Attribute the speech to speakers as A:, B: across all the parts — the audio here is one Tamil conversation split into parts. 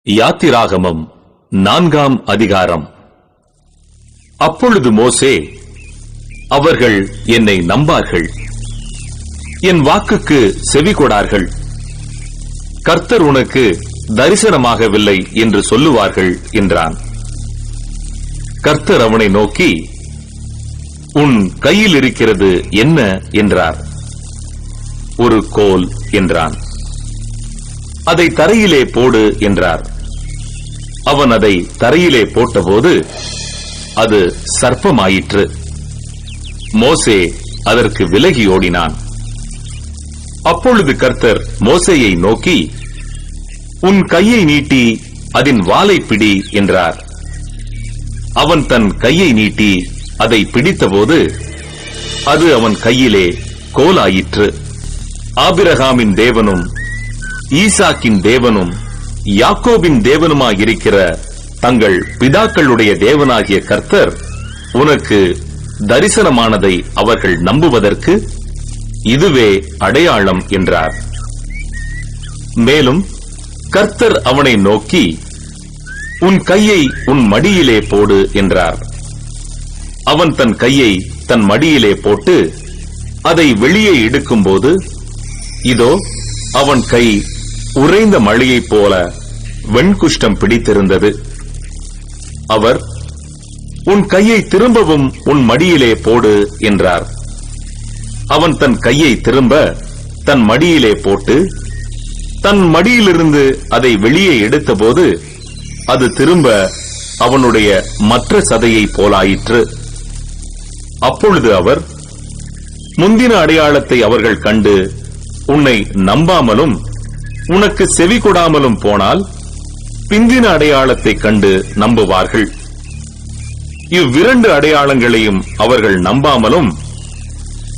A: யாத்திராகமம் 4ஆம் அதிகாரம். அப்பொழுது மோசே, அவர்கள் என்னை நம்பார்கள், என் வாக்குக்கு செவிகொடார்கள், கர்த்தர் உனக்கு தரிசனமாகவில்லை என்று சொல்லுவார்கள் என்றான். கர்த்தர் அவனை நோக்கி, உன் கையில் இருக்கிறது என்ன என்றார். ஒரு கோல் என்றான். அதை தரையிலே போடு என்றார். அவன் அதை தரையிலே போட்டபோது அது சர்ப்பமாயிற்று. மோசே அதற்கு விலகி ஓடினான். அப்பொழுது கர்த்தர் மோசேயை நோக்கி, உன் கையை நீட்டி அதன் வாலை பிடி என்றார். அவன் தன் கையை நீட்டி அதை பிடித்தபோது அது அவன் கையிலே கோலாயிற்று. ஆபிரகாமின் தேவனும் ஈசாக்கின் தேவனும் யாக்கோபின் தேவனுமாயிருக்கிற தங்கள் பிதாக்களுடைய தேவனாகிய கர்த்தர் உனக்கு தரிசனமானதை அவர்கள் நம்புவதற்கு இதுவே அடையாளம் என்றார். மேலும் கர்த்தர் அவனை நோக்கி, உன் கையை உன் மடியிலே போடு என்றார். அவன் தன் கையை தன் மடியிலே போட்டு அதை வெளியே எடுக்கும்போது இதோ அவன் கை உறைந்த மழையைப் போல வெண்குஷ்டம் பிடித்திருந்தது. அவர், உன் கையை திரும்பவும் உன் மடியிலே போடு என்றார். அவன் தன் கையை திரும்ப தன் மடியிலே போட்டு தன் மடியிலிருந்து அதை வெளியே எடுத்தபோது அது திரும்ப அவனுடைய மற்ற சதையை போலாயிற்று. அப்பொழுது அவர், முந்தின அடையாளத்தை அவர்கள் கண்டு உன்னை நம்பாமலும் உனக்கு செவி கொடாமலும் போனால் பிந்தின அடையாளத்தை கண்டு நம்புவார்கள். இவ்விரண்டு அடையாளங்களையும் அவர்கள் நம்பாமலும்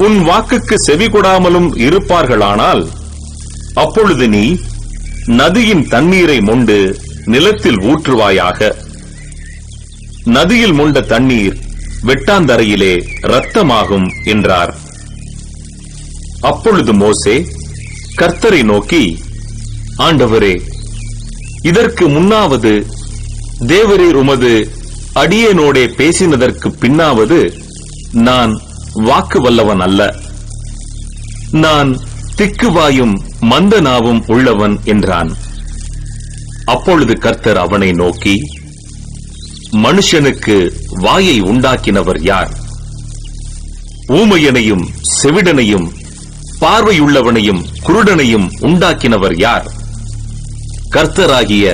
A: உன் வாக்குக்கு செவி கொடாமலும் இருப்பார்களானால் அப்பொழுது நீ நதியின் தண்ணீரை மொண்டு நிலத்தில் ஊற்றுவாயாக. நதியில் மொண்ட தண்ணீர் வெட்டாந்தரையிலே இரத்தமாகும் என்றார். அப்பொழுது மோசே கர்த்தரை நோக்கி, ஆண்டவரே, இதற்கு முன்னாவது தேவரீர் உமது அடியேனோடே பேசினதற்கு பின்னாவது நான் வாக்கு வல்லவன் அல்ல, நான் திக்குவாயும் மந்த நாவும் உள்ளவன் என்றான். அப்பொழுது கர்த்தர் அவனை நோக்கி, மனுஷனுக்கு வாயை உண்டாக்கினவர் யார்? ஊமையனையும் செவிடனையும் பார்வையுள்ளவனையும் குருடனையும் உண்டாக்கினவர் யார்? கர்த்தராகிய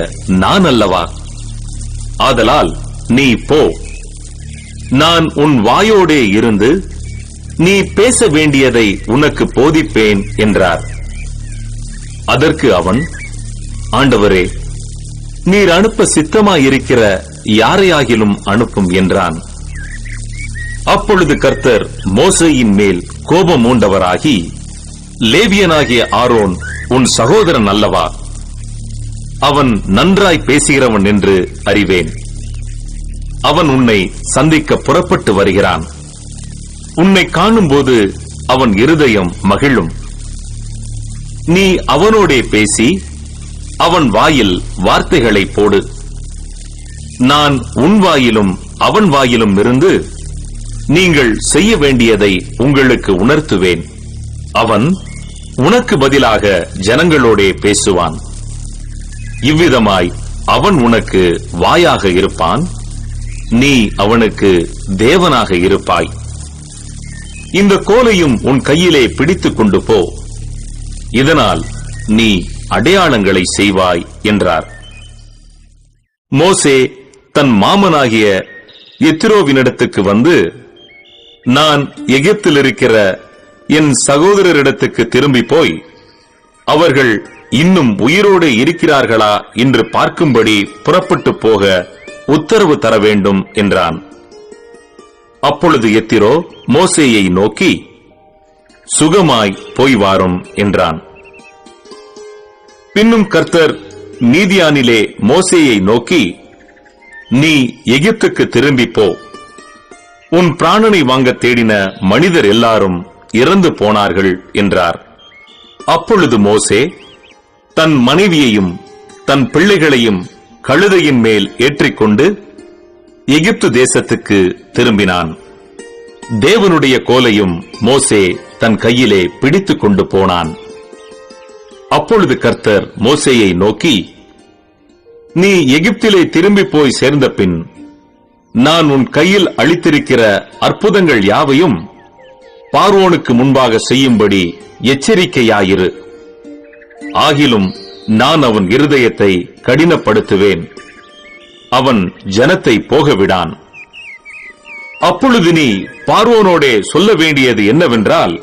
A: நான் அல்லவா? ஆதலால் நீ போ, நான் உன் வாயோடே இருந்து நீ பேச வேண்டியதை உனக்கு போதிப்பேன் என்றார். அதற்கு அவன், ஆண்டவரே, நீர் அனுப்ப சித்தமாயிருக்கிற யாரையாகிலும் அனுப்பும் என்றான். அப்பொழுது கர்த்தர் மோசேயின் மேல் கோபம் மூண்டவராகி, லேவியனாகிய ஆரோன் உன் சகோதரன் அல்லவா? அவன் நன்றாய் பேசுகிறவன் என்று அறிவேன். அவன் உன்னை சந்திக்க புறப்பட்டு வருகிறான். உன்னை காணும்போது அவன் இருதயம் மகிழும். நீ அவனோடே பேசி அவன் வாயில் வார்த்தைகளை போடு. நான் உன் வாயிலும் அவன் வாயிலும் இருந்து நீங்கள் செய்ய வேண்டியதை உங்களுக்கு உணர்த்துவேன். அவன் உனக்கு பதிலாக ஜனங்களோடே பேசுவான். இவ்விதமாய் அவன் உனக்கு வாயாக இருப்பான், நீ அவனுக்கு தேவனாக இருப்பாய். இந்த கோலையும் உன் கையிலே பிடித்துக் கொண்டு போ, இதனால் நீ அடையாளங்களை செய்வாய் என்றார். மோசே தன் மாமனாகிய எத்திரோவினிடத்துக்கு வந்து, நான் எகிப்தில் இருக்கிற என் சகோதரரிடத்துக்கு திரும்பி போய் அவர்கள் இன்னும் உயிரோடு இருக்கிறார்களா என்று பார்க்கும்படி புறப்பட்டு போக உத்தரவு தர வேண்டும் என்றான். அப்பொழுது எத்திரோ மோசேயை நோக்கி, சுகமாய் போய் வாரும் என்றான். பின்னும் கர்த்தர் மீதியானிலே மோசேயை நோக்கி, நீ எகிப்துக்கு திரும்பி போ, உன் பிராணனை வாங்க தேடின மனிதர் எல்லாரும் இறந்து போனார்கள் என்றார். அப்பொழுது மோசே தன் மனைவியையும் தன் பிள்ளைகளையும் கழுதையின் மேல் ஏற்றிக்கொண்டு எகிப்து தேசத்துக்கு திரும்பினான். தேவனுடைய கோலையும் மோசே தன் கையிலே பிடித்துக் கொண்டு போனான். அப்பொழுது கர்த்தர் மோசேயை நோக்கி, நீ எகிப்திலே திரும்பி போய் சேர்ந்த பின் நான் உன் கையில் அளித்திருக்கிற அற்புதங்கள் யாவையும் பார்வோனுக்கு முன்பாக செய்யும்படி எச்சரிக்கையாயிரு. ஆகிலும் நான் அவன் இருதயத்தை கடினப்படுத்துவேன், அவன் ஜனத்தை போகவிடான். அப்பொழுது நீ பார்வோனோடே சொல்ல வேண்டியது என்னவென்றால்,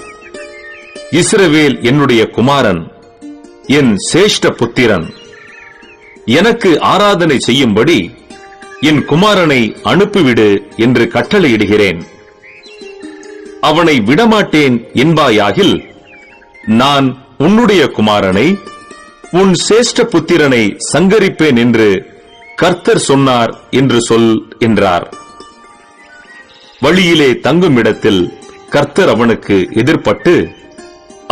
A: இஸ்ரவேல் என்னுடைய குமாரன், என் சேஷ்ட புத்திரன். எனக்கு ஆராதனை செய்யும்படி என் குமாரனை அனுப்பிவிடு என்று கட்டளையிடுகிறேன். அவனை விடமாட்டேன் என்பாயாகில், நான் உன்னுடைய குமாரனை, உன் சேஷ்ட புத்திரனை சங்கரிப்பேன் என்று கர்த்தர் சொன்னார் என்று சொல் என்றார். வழியிலே தங்கும் இடத்தில் கர்த்தர் அவனுக்கு எதிர்ப்பட்டு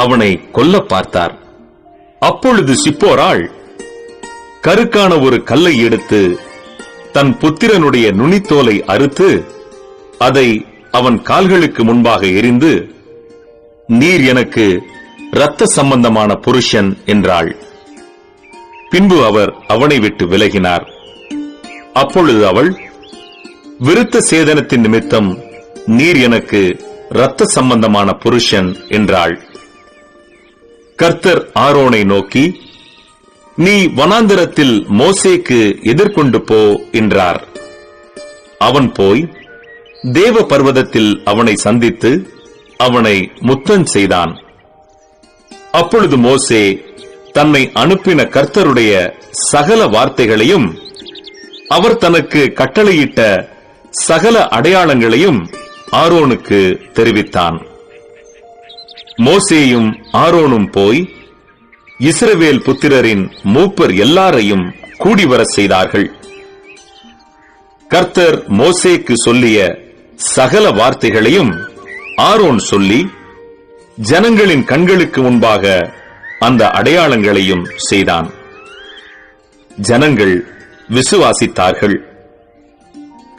A: அவனை கொல்ல பார்த்தார். அப்பொழுது சிப்போராள் கருக்கான ஒரு கல்லை எடுத்து தன் புத்திரனுடைய நுனித்தோலை அறுத்து அதை அவன் கால்களுக்கு முன்பாக எறிந்து, நீர் எனக்கு இரத்த சம்பந்தமான புருஷன் என்றாள். பின்பு அவர் அவனை விட்டு விலகினார். அப்பொழுது அவள், விருத்த சேதனத்தின் நிமித்தம் நீர் எனக்கு இரத்த சம்பந்தமான புருஷன் என்றாள். கர்த்தர் ஆரோனை நோக்கி, நீ வனாந்தரத்தில் மோசேக்கு எதிர்கொண்டு போ என்றார். அவன் போய் தேவ பர்வதத்தில் அவனை சந்தித்து அவனை முத்தம் செய்தான். அப்பொழுது மோசே தன்னை அனுப்பின கர்த்தருடைய சகல வார்த்தைகளையும் அவர் தனக்கு கட்டளையிட்ட சகல அடையாளங்களையும் ஆரோனுக்கு தெரிவித்தான். மோசேயும் ஆரோனும் போய் இஸ்ரவேல் புத்திரரின் மூப்பர் எல்லாரையும் கூடிவர செய்தார்கள். கர்த்தர் மோசேக்கு சொல்லிய சகல வார்த்தைகளையும் ஆரோன் சொல்லி ஜனங்களின் கண்களுக்கு முன்பாக அந்த அடையாளங்களையும் செய்தான். ஜனங்கள் விசுவாசித்தார்கள்.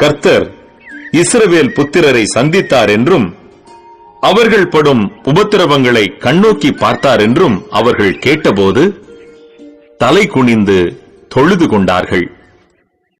A: கர்த்தர் இஸ்ரவேல் புத்திரரை சந்தித்தார் என்றும் அவர்கள் படும் உபத்திரவங்களை கண்ணோக்கி பார்த்தார் என்றும் அவர்கள் கேட்டபோது தலை குனிந்து தொழுது கொண்டார்கள்.